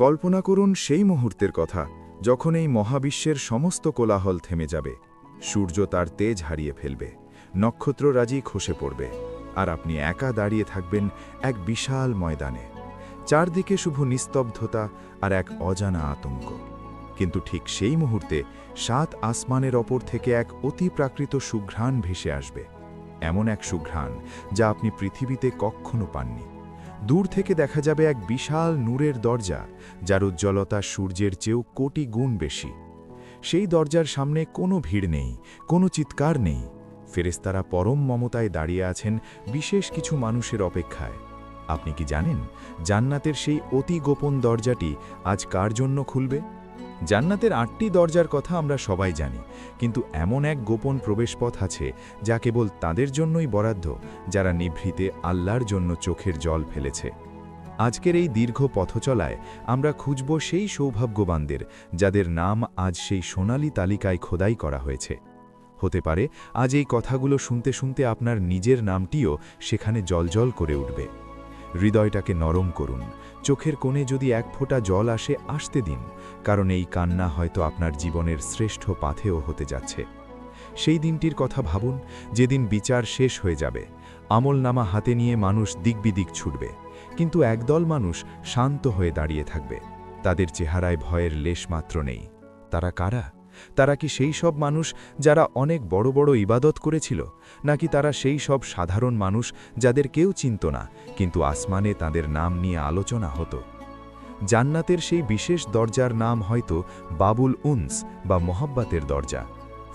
কল্পনা করুন সেই মুহূর্তের কথা যখন এই মহাবিশ্বের সমস্ত কোলাহল থেমে যাবে, সূর্য তার তেজ হারিয়ে ফেলবে, নক্ষত্ররাজি খসে পড়বে, আর আপনি একা দাঁড়িয়ে থাকবেন এক বিশাল ময়দানে। চারদিকে শুধু নিস্তব্ধতা আর এক অজানা আতঙ্ক। কিন্তু ঠিক সেই মুহূর্তে 7 আসমানের ওপর থেকে এক অতি প্রাকৃত সুঘ্রাণ ভেসে আসবে, এমন এক সুঘ্রাণ যা আপনি পৃথিবীতে কখনো পাননি। দূর থেকে দেখা যাবে এক বিশাল নূরের দরজা, যার উজ্জ্বলতা সূর্যের চেয়েও কোটি গুণ বেশি। সেই দরজার সামনে কোনো ভিড় নেই, কোনো চিৎকার নেই। ফেরেশতারা পরম মমতায় দাঁড়িয়ে আছেন বিশেষ কিছু মানুষের অপেক্ষায়। আপনি কি জানেন জান্নাতের সেই অতি গোপন দরজাটি আজ কার জন্য খুলবে? জান্নাতের 8টি দরজার কথা আমরা সবাই জানি, কিন্তু এমন এক গোপন প্রবেশপথ আছে যা কেবল তাদের জন্যই বরাদ্দ যারা নিভৃতে আল্লাহর জন্য চোখের জল ফেলেছে। আজকের এই দীর্ঘ পথচলায় আমরা খুঁজব সেই সৌভাগ্যবানদের যাদের নাম আজ সেই সোনালী তালিকায় খোদাই করা হয়েছে। হতে পারে আজ এই কথাগুলো শুনতে শুনতে আপনার নিজের নামটিও সেখানে জলজল করে উঠবে। হৃদয়টাকে নরম করুন, চোখের কোণে যদি এক ফোঁটা জল আসতে দিন, কারণ এই কান্না হয়তো আপনার জীবনের শ্রেষ্ঠ পাথেয় হতে যাচ্ছে। সেই দিনটির কথা ভাবুন যেদিন বিচার শেষ হয়ে যাবে, আমলনামা হাতে নিয়ে মানুষ দিকবিদিক ছুটবে, কিন্তু একদল মানুষ শান্ত হয়ে দাঁড়িয়ে থাকবে। তাদের চেহারায় ভয়ের লেশমাত্র নেই। তারা কারা? তারা কি সেই সব মানুষ যারা অনেক বড় বড় ইবাদত করেছিল, নাকি তারা সেই সব সাধারণ মানুষ যাদের কেউ চিনত না, কিন্তু আসমানে তাদের নাম নিয়ে আলোচনা হতো? জান্নাতের সেই বিশেষ দরজার নাম হয়তো বাবুল উনস বা মোহাব্বতের দরজা।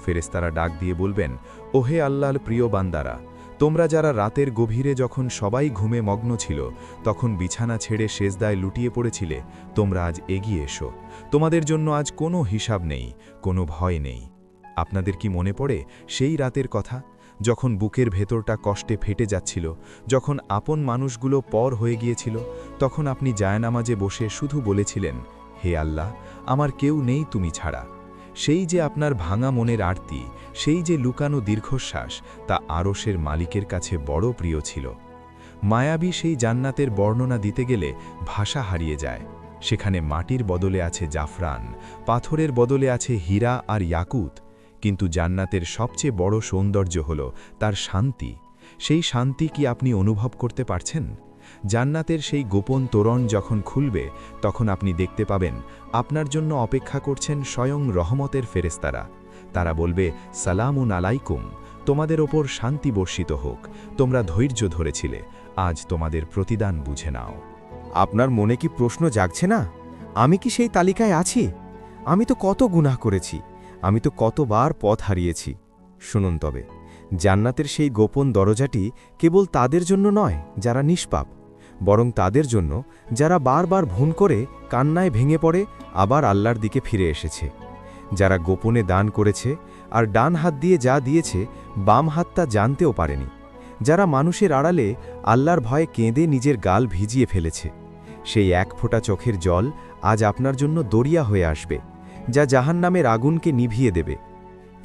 ফেরেশতারা ডাক দিয়ে বলবেন, ওহে আল্লাহর প্রিয় বান্দারা, তোমরা যারা রাতের গভীরে যখন সবাই ঘুমে মগ্ন ছিল তখন বিছানা ছেড়ে সেজদায় লুটিয়ে পড়েছিলে, তোমরা আজ এগিয়ে এসো। তোমাদের জন্য আজ কোনো হিসাব নেই, কোনো ভয় নেই। আপনাদের কি মনে পড়ে সেই রাতের কথা, যখন বুকের ভেতরটা কষ্টে ফেটে যাচ্ছিল, যখন আপন মানুষগুলো পর হয়ে গিয়েছিল, তখন আপনি জায়নামাজে বসে শুধু বলেছিলেন, হে আল্লাহ, আমার কেউ নেই তুমি ছাড়া। সেই যে আপনার ভাঙা মনের আরতি, সেই যে লুকানো দীর্ঘশ্বাস, তা আরশের মালিকের কাছে বড় প্রিয় ছিল। মায়াবী সেই জান্নাতের বর্ণনা দিতে গেলে ভাষা হারিয়ে যায়। সেখানে মাটির বদলে আছে জাফরান, পাথরের বদলে আছে হীরা আর ইয়াকুত। কিন্তু জান্নাতের সবচেয়ে বড় সৌন্দর্য হল তার শান্তি। সেই শান্তি কি আপনি অনুভব করতে পারছেন? জান্নাতের সেই গোপন তোরণ যখন খুলবে, তখন আপনি দেখতে পাবেন আপনার জন্য অপেক্ষা করছেন স্বয়ং রহমতের ফেরেশতারা। তারা বলবে, সালামুন আলাইকুম, তোমাদের ওপর শান্তি বর্ষিত হোক, তোমরা ধৈর্য ধরেছিলে, আজ তোমাদের প্রতিদান বুঝে নাও। আপনার মনে কি প্রশ্ন জাগছে না, আমি কি সেই তালিকায় আছি? আমি তো কত গুনাহ করেছি, আমি তো কতবার পথ হারিয়েছি। শুনুন তবে, জান্নাতের সেই গোপন দরজাটি কেবল তাদের জন্য নয় যারা নিষ্পাপ, বরং তাদের জন্য যারা বারবার ভুল করে কান্নায় ভেঙে পড়ে আবার আল্লাহর দিকে ফিরে এসেছে, যারা গোপনে দান করেছে আর ডান হাত দিয়ে যা দিয়েছে বাম হাতটা জানতেও পারেনি, যারা মানুষের আড়ালে আল্লাহর ভয়ে কেঁদে নিজের গাল ভিজিয়ে ফেলেছে। সেই এক ফোঁটা চোখের জল আজ আপনার জন্য দরিয়া হয়ে আসবে, যা জাহান্নামের আগুনকে নিভিয়ে দেবে।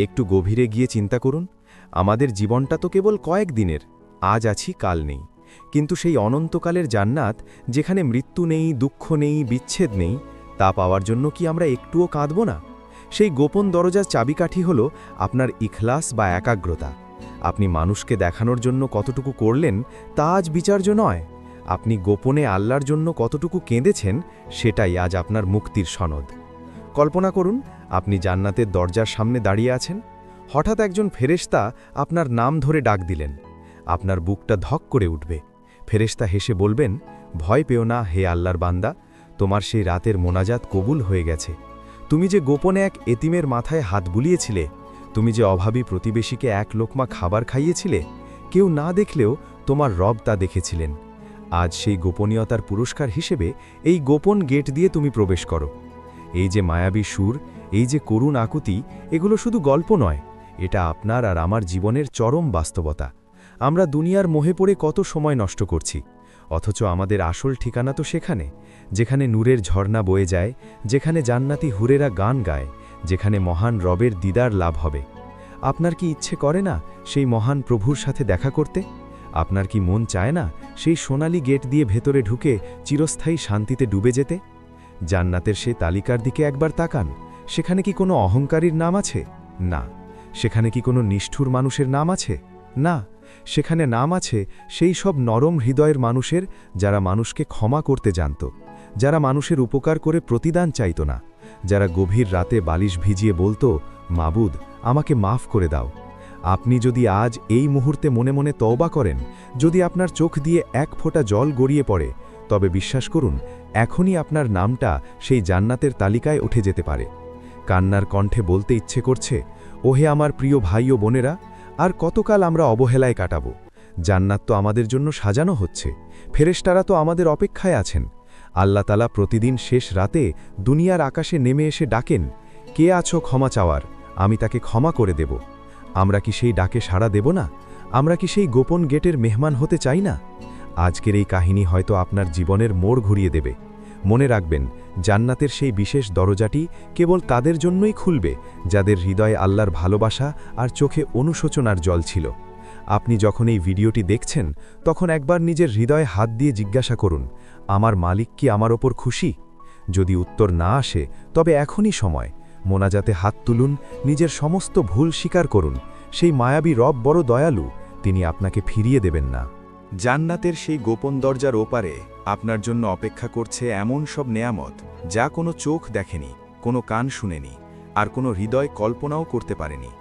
একটু গভীরে গিয়ে চিন্তা করুন, আমাদের জীবনটা তো কেবল কয়েক দিনের, আজ আছি কাল নেই, কিন্তু সেই অনন্তকালের জান্নাত যেখানে মৃত্যু নেই, দুঃখ নেই, বিচ্ছেদ নেই, তা পাওয়ার জন্য কি আমরা একটুও কাঁদব না? সেই গোপন দরজার চাবিকাঠি হল আপনার ইখলাস বা একাগ্রতা। আপনি মানুষকে দেখানোর জন্য কতটুকু করলেন তা আজ বিচার্য নয়। আপনি গোপনে আল্লাহর জন্য কতটুকু কেঁদেছেন সেটাই আজ আপনার মুক্তির সনদ। কল্পনা করুন, আপনি জান্নাতের দরজার সামনে দাঁড়িয়ে আছেন, হঠাৎ একজন ফেরেশতা আপনার নাম ধরে ডাক দিলেন। আপনার বুকটা ধক করে উঠবে। ফেরেশতা হেসে বলবেন, ভয় পেও না হে আল্লাহর বান্দা, তোমার সেই রাতের মোনাজাত কবুল হয়ে গেছে। তুমি যে গোপনে এক এতিমের মাথায় হাত বুলিয়েছিলে, তুমি যে অভাবী প্রতিবেশীকে এক লোকমা খাবার খাইয়েছিলে, কেউ না দেখলেও তোমার রব তা দেখেছিলেন। আজ সেই গোপনীয়তার পুরস্কার হিসেবে এই গোপন গেট দিয়ে তুমি প্রবেশ করো। এই যে মায়াবী সুর, এই যে করুণ আকুতি, এগুলো শুধু গল্প নয়, এটা আপনার আর আমার জীবনের চরম বাস্তবতা। আমরা দুনিয়ার মোহে পড়ে কত সময় নষ্ট করছি, অথচ আমাদের আসল ঠিকানা তো সেখানে, যেখানে নূরের ঝর্ণা বয়ে যায়, যেখানে জান্নাতি হুরেরা গান গায়, যেখানে মহান রবের দিদার লাভ হবে। আপনার কি ইচ্ছে করে না সেই মহান প্রভুর সাথে দেখা করতে? আপনার কি মন চায় না সেই সোনালী গেট দিয়ে ভেতরে ঢুকে চিরস্থায়ী শান্তিতে ডুবে যেতে? জান্নাতের সেই তালিকার দিকে একবার তাকান। সেখানে কি কোনো অহংকারীর নাম আছে? না। সেখানে কি কোনো নিষ্ঠুর মানুষের নাম আছে? না। সেখানে নাম আছে সেই সব নরম হৃদয়ের মানুষের, যারা মানুষকে ক্ষমা করতে জানত, যারা মানুষের উপকার করে প্রতিদান চাইত না, যারা গভীর রাতে বালিশ ভিজিয়ে বলতো, মাবুদ, আমাকে মাফ করে দাও। আপনি যদি আজ এই মুহূর্তে মনে মনে তওবা করেন, যদি আপনার চোখ দিয়ে এক ফোঁটা জল গড়িয়ে পড়ে, তবে বিশ্বাস করুন, এখনই আপনার নামটা সেই জান্নাতের তালিকায় উঠে যেতে পারে। কান্নার কণ্ঠে বলতে ইচ্ছে করছে, ওহে আমার প্রিয় ভাই ও বোনেরা, আর কতকাল আমরা অবহেলায় কাটাব? জান্নাত তো আমাদের জন্য সাজানো হচ্ছে, ফেরেশতারা তো আমাদের অপেক্ষায় আছেন। আল্লাহ তাআলা প্রতিদিন শেষ রাতে দুনিয়ার আকাশে নেমে এসে ডাকেন, কে আছো ক্ষমা চাওয়ার, আমি তাকে ক্ষমা করে দেব। আমরা কি সেই ডাকে সাড়া দেব না? আমরা কি সেই গোপন গেটের মেহমান হতে চাই না? আজকের এই কাহিনী হয়তো আপনার জীবনের মোড় ঘুরিয়ে দেবে। মনে রাখবেন, জান্নাতের সেই বিশেষ দরজাটি কেবল তাদের জন্যই খুলবে যাদের হৃদয়ে আল্লাহর ভালোবাসা আর চোখে অনুশোচনার জল ছিল। আপনি যখন এই ভিডিওটি দেখছেন, তখন একবার নিজের হৃদয়ে হাত দিয়ে জিজ্ঞাসা করুন, আমার মালিক কি আমার ওপর খুশি? যদি উত্তর না আসে, তবে এখনই সময়। মোনাজাতে হাত তুলুন, নিজের সমস্ত ভুল স্বীকার করুন। সেই মায়াবী রব বড় দয়ালু, তিনি আপনাকে ফিরিয়ে দেবেন না। জান্নাতের সেই গোপন দরজার ওপারে আপনার জন্য অপেক্ষা করছে এমন সব নেয়ামত, যা কোনো চোখ দেখেনি, কোনো কান শুনেনি, আর কোনো হৃদয় কল্পনাও করতে পারেনি।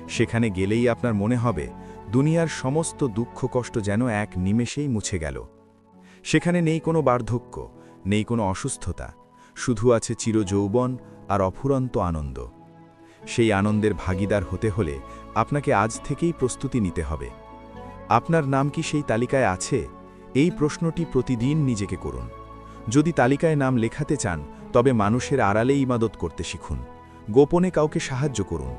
সেখানে গেলেই আপনার মনে হবে দুনিয়ার সমস্ত দুঃখ কষ্ট যেন এক নিমেষেই মুছে গেল। সেখানে নেই কোনো বার্ধক্য, নেই কোনো অসুস্থতা, শুধু আছে চিরযৌবন আর অফুরন্ত আনন্দ। সেই আনন্দের ভাগীদার হতে হলে আপনাকে আজ থেকেই প্রস্তুতি নিতে হবে। আপনার নাম কি সেই তালিকায় আছে? এই প্রশ্নটি প্রতিদিন নিজেকে করুন। যদি তালিকায় নাম লেখাতে চান, তবে মানুষের আড়ালে ইবাদত করতে শিখুন। গোপনে কাউকে সাহায্য করুন।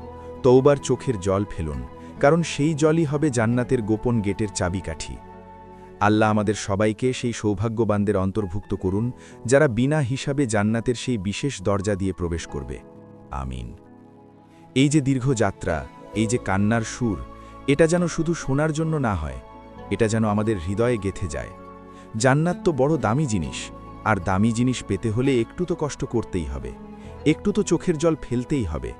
তওবার চোখের জল ফেলুন, কারণ সেই জলই হবে জান্নাতের গোপন গেটের চাবিকাঠি। আল্লাহ আমাদের সবাইকে সেই সৌভাগ্যবানদের অন্তর্ভুক্ত করুন, যারা বিনা হিসাবে জান্নাতের সেই বিশেষ দরজা দিয়ে প্রবেশ করবে। আমিন। এই যে দীর্ঘ যাত্রা, এই যে কান্নার সুর, এটা যেন শুধু শোনার জন্য না হয়, এটা যেন আমাদের হৃদয়ে গেঁথে যায়। জান্নাত তো বড় দামি জিনিস, আর দামি জিনিস পেতে হলে একটু তো কষ্ট করতেই হবে, একটু তো চোখের জল ফেলতেই হবে।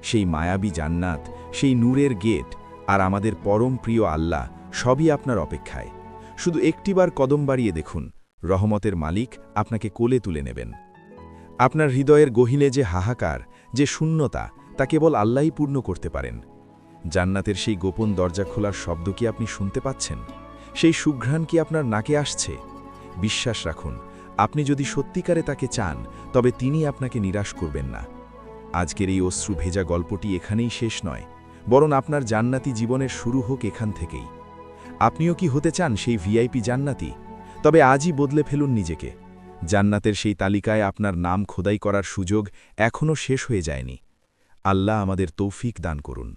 সেই মায়াবী জান্নাত, সেই নূরের গেট, আর আমাদের পরম প্রিয় আল্লাহ সবই আপনার অপেক্ষায়। শুধু একটিবার কদম বাড়িয়ে দেখুন, রহমতের মালিক আপনাকে কোলে তুলে নেবেন। আপনার হৃদয়ের গহীনে যে হাহাকার, যে শূন্যতা, তা কেবল আল্লাহই পূর্ণ করতে পারেন। জান্নাতের সেই গোপন দরজা খোলার শব্দ কি আপনি শুনতে পাচ্ছেন? সেই সুঘ্রাণ কি আপনার নাকে আসছে? বিশ্বাস রাখুন, আপনি যদি সত্যিকারে তাকে চান, তবে তিনি আপনাকে নিরাশ করবেন না। আজকের এই অশ্রু ভেজা গল্পটি এখানেই শেষ নয়, বরং আপনার জান্নাতি জীবনের শুরু হোক এখান থেকেই। আপনিও কি হতে চান সেই ভিআইপি জান্নাতি? তবে আজই বদলে ফেলুন নিজেকে। জান্নাতের সেই তালিকায় আপনার নাম খোদাই করার সুযোগ এখনও শেষ হয়ে যায়নি। আল্লাহ আমাদের তৌফিক দান করুন।